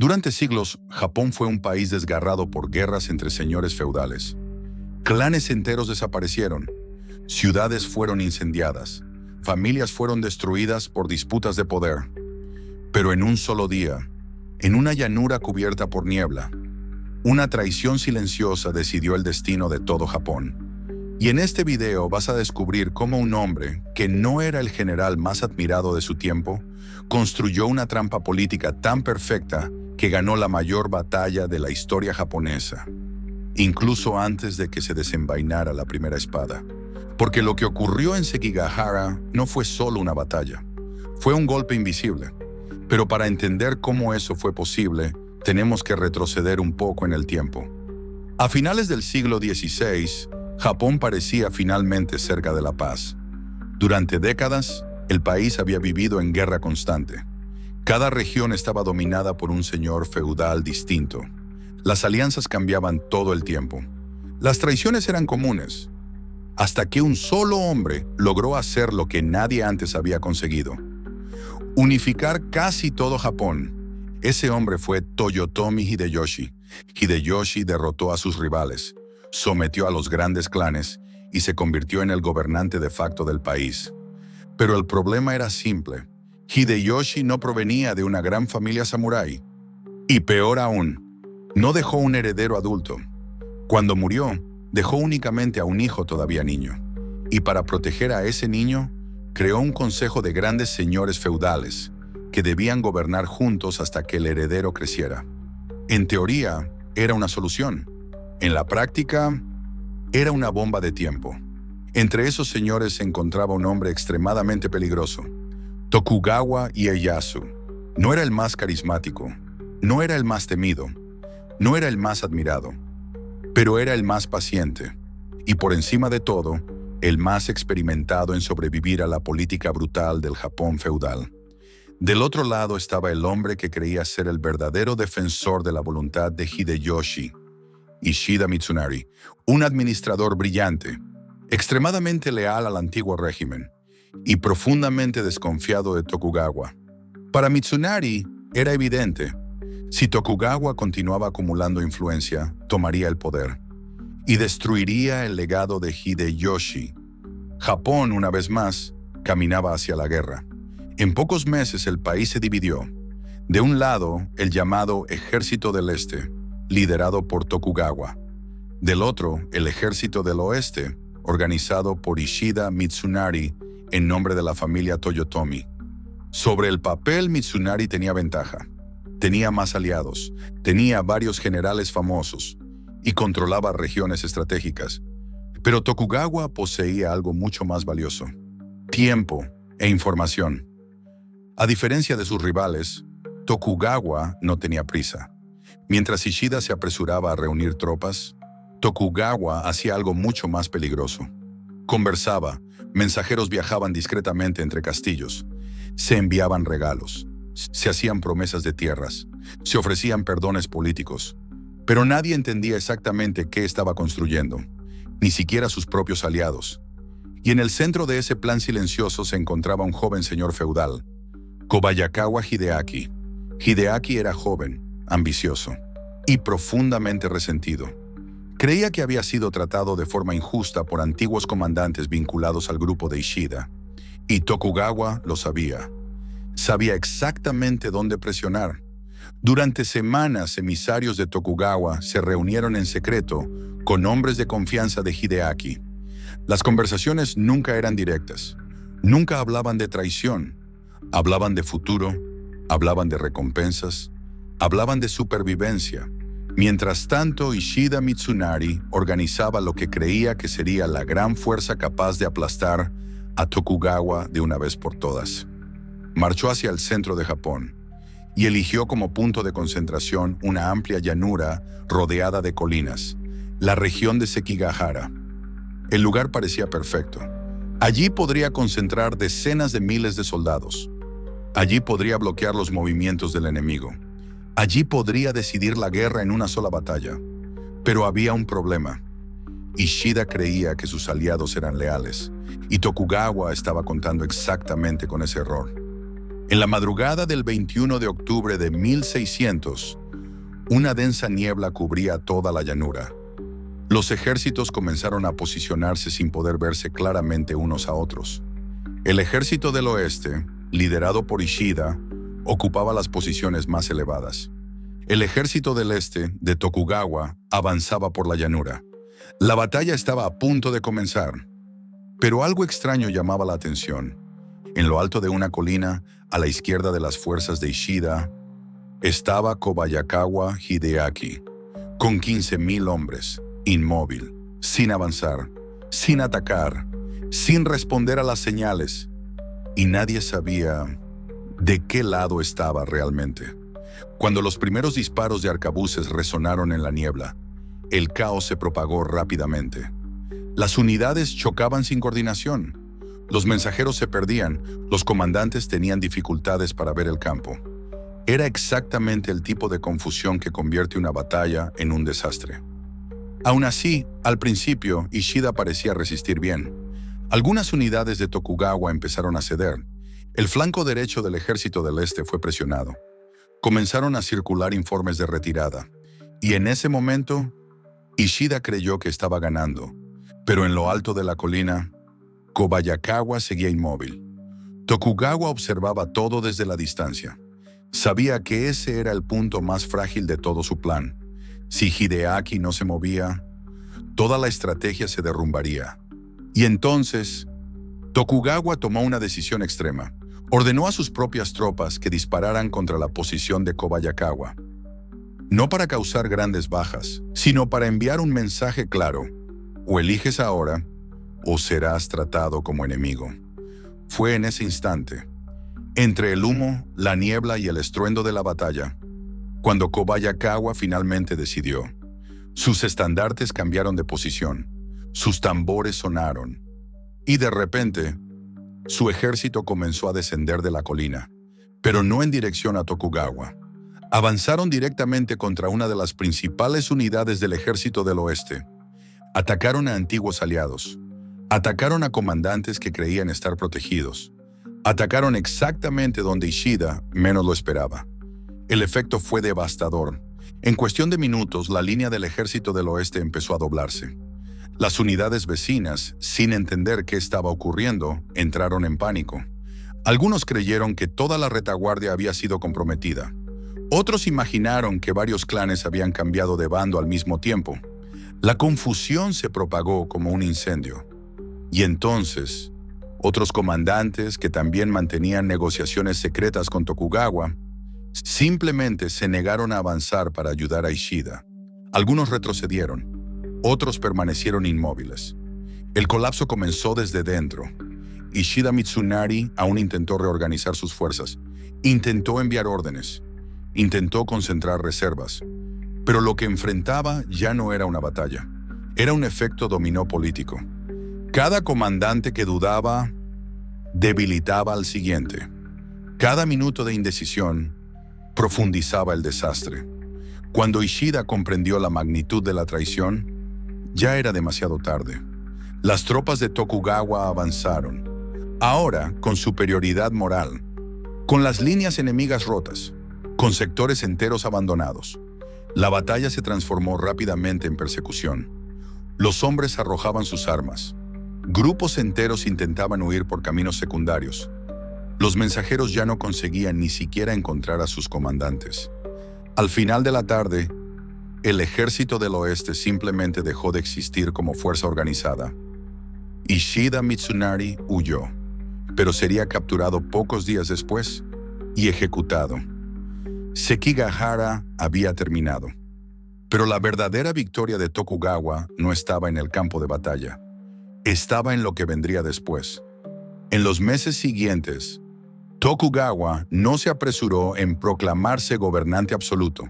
Durante siglos, Japón fue un país desgarrado por guerras entre señores feudales. Clanes enteros desaparecieron, ciudades fueron incendiadas, familias fueron destruidas por disputas de poder. Pero en un solo día, en una llanura cubierta por niebla, una traición silenciosa decidió el destino de todo Japón. Y en este video vas a descubrir cómo un hombre, que no era el general más admirado de su tiempo, construyó una trampa política tan perfecta que ganó la mayor batalla de la historia japonesa, incluso antes de que se desenvainara la primera espada. Porque lo que ocurrió en Sekigahara no fue solo una batalla, fue un golpe invisible. Pero para entender cómo eso fue posible, tenemos que retroceder un poco en el tiempo. A finales del siglo XVI, Japón parecía finalmente cerca de la paz. Durante décadas, el país había vivido en guerra constante. Cada región estaba dominada por un señor feudal distinto. Las alianzas cambiaban todo el tiempo. Las traiciones eran comunes, hasta que un solo hombre logró hacer lo que nadie antes había conseguido: unificar casi todo Japón. Ese hombre fue Toyotomi Hideyoshi. Hideyoshi derrotó a sus rivales, sometió a los grandes clanes y se convirtió en el gobernante de facto del país. Pero el problema era simple: Hideyoshi no provenía de una gran familia samurái. Y peor aún, no dejó un heredero adulto. Cuando murió, dejó únicamente a un hijo todavía niño. Y para proteger a ese niño, creó un consejo de grandes señores feudales que debían gobernar juntos hasta que el heredero creciera. En teoría, era una solución. En la práctica, era una bomba de tiempo. Entre esos señores se encontraba un hombre extremadamente peligroso: Tokugawa Ieyasu. No era el más carismático, no era el más temido, no era el más admirado, pero era el más paciente y, por encima de todo, el más experimentado en sobrevivir a la política brutal del Japón feudal. Del otro lado estaba el hombre que creía ser el verdadero defensor de la voluntad de Hideyoshi, Ishida Mitsunari, un administrador brillante, extremadamente leal al antiguo régimen y profundamente desconfiado de Tokugawa. Para Mitsunari era evidente: si Tokugawa continuaba acumulando influencia, tomaría el poder y destruiría el legado de Hideyoshi. Japón, una vez más, caminaba hacia la guerra. En pocos meses el país se dividió. De un lado, el llamado Ejército del Este, liderado por Tokugawa. Del otro, el Ejército del Oeste, organizado por Ishida Mitsunari en nombre de la familia Toyotomi. Sobre el papel, Mitsunari tenía ventaja. Tenía más aliados, tenía varios generales famosos y controlaba regiones estratégicas. Pero Tokugawa poseía algo mucho más valioso: tiempo e información. A diferencia de sus rivales, Tokugawa no tenía prisa. Mientras Ishida se apresuraba a reunir tropas, Tokugawa hacía algo mucho más peligroso. Conversaba, mensajeros viajaban discretamente entre castillos, se enviaban regalos, se hacían promesas de tierras, se ofrecían perdones políticos, pero nadie entendía exactamente qué estaba construyendo, ni siquiera sus propios aliados. Y en el centro de ese plan silencioso se encontraba un joven señor feudal, Kobayakawa Hideaki. Hideaki era joven, ambicioso y profundamente resentido. Creía que había sido tratado de forma injusta por antiguos comandantes vinculados al grupo de Ishida, y Tokugawa lo sabía. Sabía exactamente dónde presionar. Durante semanas, emisarios de Tokugawa se reunieron en secreto con hombres de confianza de Hideaki. Las conversaciones nunca eran directas, nunca hablaban de traición, hablaban de futuro, hablaban de recompensas, hablaban de supervivencia. Mientras tanto, Ishida Mitsunari organizaba lo que creía que sería la gran fuerza capaz de aplastar a Tokugawa de una vez por todas. Marchó hacia el centro de Japón y eligió como punto de concentración una amplia llanura rodeada de colinas, la región de Sekigahara. El lugar parecía perfecto. Allí podría concentrar decenas de miles de soldados. Allí podría bloquear los movimientos del enemigo. Allí podría decidir la guerra en una sola batalla. Pero había un problema. Ishida creía que sus aliados eran leales, y Tokugawa estaba contando exactamente con ese error. En la madrugada del 21 de octubre de 1600, una densa niebla cubría toda la llanura. Los ejércitos comenzaron a posicionarse sin poder verse claramente unos a otros. El ejército del oeste, liderado por Ishida, ocupaba las posiciones más elevadas. El ejército del este, de Tokugawa, avanzaba por la llanura. La batalla estaba a punto de comenzar, pero algo extraño llamaba la atención. En lo alto de una colina, a la izquierda de las fuerzas de Ishida, estaba Kobayakawa Hideaki, con 15,000 hombres, inmóvil, sin avanzar, sin atacar, sin responder a las señales, y nadie sabía de qué lado estaba realmente. Cuando los primeros disparos de arcabuces resonaron en la niebla, el caos se propagó rápidamente. Las unidades chocaban sin coordinación. Los mensajeros se perdían, los comandantes tenían dificultades para ver el campo. Era exactamente el tipo de confusión que convierte una batalla en un desastre. Aún así, al principio, Ishida parecía resistir bien. Algunas unidades de Tokugawa empezaron a ceder. El flanco derecho del ejército del este fue presionado. Comenzaron a circular informes de retirada, y en ese momento, Ishida creyó que estaba ganando, pero en lo alto de la colina, Kobayakawa seguía inmóvil. Tokugawa observaba todo desde la distancia. Sabía que ese era el punto más frágil de todo su plan. Si Hideaki no se movía, toda la estrategia se derrumbaría. Y entonces, Tokugawa tomó una decisión extrema. Ordenó a sus propias tropas que dispararan contra la posición de Kobayakawa. No para causar grandes bajas, sino para enviar un mensaje claro: o eliges ahora, o serás tratado como enemigo. Fue en ese instante, entre el humo, la niebla y el estruendo de la batalla, cuando Kobayakawa finalmente decidió. Sus estandartes cambiaron de posición, sus tambores sonaron, y de repente, su ejército comenzó a descender de la colina, pero no en dirección a Tokugawa. Avanzaron directamente contra una de las principales unidades del ejército del oeste. Atacaron a antiguos aliados. Atacaron a comandantes que creían estar protegidos. Atacaron exactamente donde Ishida menos lo esperaba. El efecto fue devastador. En cuestión de minutos, la línea del ejército del oeste empezó a doblarse. Las unidades vecinas, sin entender qué estaba ocurriendo, entraron en pánico. Algunos creyeron que toda la retaguardia había sido comprometida. Otros imaginaron que varios clanes habían cambiado de bando al mismo tiempo. La confusión se propagó como un incendio. Y entonces, otros comandantes que también mantenían negociaciones secretas con Tokugawa, simplemente se negaron a avanzar para ayudar a Ishida. Algunos retrocedieron. Otros permanecieron inmóviles. El colapso comenzó desde dentro. Ishida Mitsunari aún intentó reorganizar sus fuerzas, intentó enviar órdenes, intentó concentrar reservas, pero lo que enfrentaba ya no era una batalla, era un efecto dominó político. Cada comandante que dudaba debilitaba al siguiente. Cada minuto de indecisión profundizaba el desastre. Cuando Ishida comprendió la magnitud de la traición, ya era demasiado tarde. Las tropas de Tokugawa avanzaron, ahora con superioridad moral, con las líneas enemigas rotas, con sectores enteros abandonados. La batalla se transformó rápidamente en persecución. Los hombres arrojaban sus armas. Grupos enteros intentaban huir por caminos secundarios. Los mensajeros ya no conseguían ni siquiera encontrar a sus comandantes. Al final de la tarde, el ejército del oeste simplemente dejó de existir como fuerza organizada. Ishida Mitsunari huyó, pero sería capturado pocos días después y ejecutado. Sekigahara había terminado. Pero la verdadera victoria de Tokugawa no estaba en el campo de batalla. Estaba en lo que vendría después. En los meses siguientes, Tokugawa no se apresuró en proclamarse gobernante absoluto.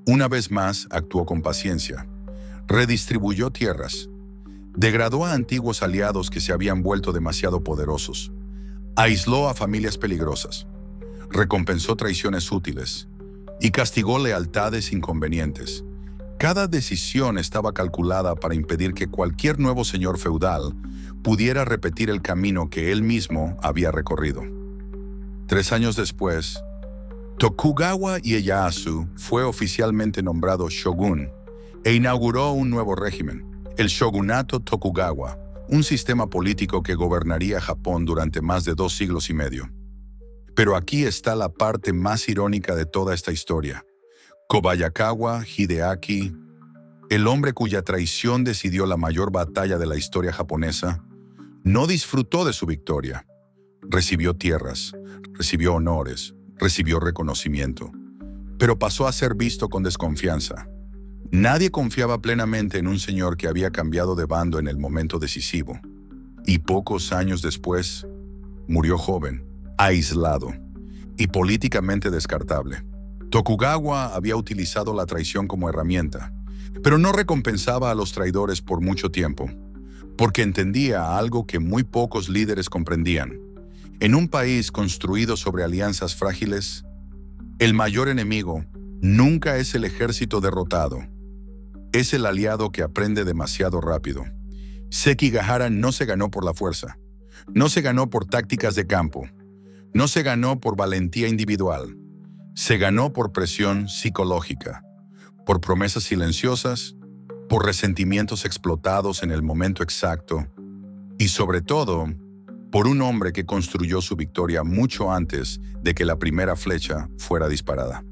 Una vez más, actuó con paciencia. Redistribuyó tierras. Degradó a antiguos aliados que se habían vuelto demasiado poderosos. Aisló a familias peligrosas. Recompensó traiciones útiles. Y castigó lealtades inconvenientes. Cada decisión estaba calculada para impedir que cualquier nuevo señor feudal pudiera repetir el camino que él mismo había recorrido. 3 años después, Tokugawa Ieyasu fue oficialmente nombrado shogun e inauguró un nuevo régimen, el shogunato Tokugawa, un sistema político que gobernaría Japón durante más de 2 siglos y medio. Pero aquí está la parte más irónica de toda esta historia. Kobayakawa Hideaki, el hombre cuya traición decidió la mayor batalla de la historia japonesa, no disfrutó de su victoria. Recibió tierras, recibió honores, recibió reconocimiento, pero pasó a ser visto con desconfianza. Nadie confiaba plenamente en un señor que había cambiado de bando en el momento decisivo. Y pocos años después, murió joven, aislado y políticamente descartable. Tokugawa había utilizado la traición como herramienta, pero no recompensaba a los traidores por mucho tiempo, porque entendía algo que muy pocos líderes comprendían. En un país construido sobre alianzas frágiles, el mayor enemigo nunca es el ejército derrotado, es el aliado que aprende demasiado rápido. Sekigahara no se ganó por la fuerza, no se ganó por tácticas de campo, no se ganó por valentía individual, se ganó por presión psicológica, por promesas silenciosas, por resentimientos explotados en el momento exacto y sobre todo, por un hombre que construyó su victoria mucho antes de que la primera flecha fuera disparada.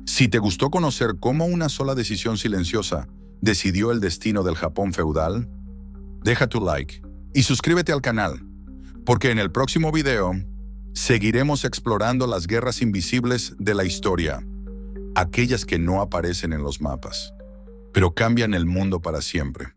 Si te gustó conocer cómo una sola decisión silenciosa decidió el destino del Japón feudal, deja tu like y suscríbete al canal, porque en el próximo video seguiremos explorando las guerras invisibles de la historia, aquellas que no aparecen en los mapas, pero cambian el mundo para siempre.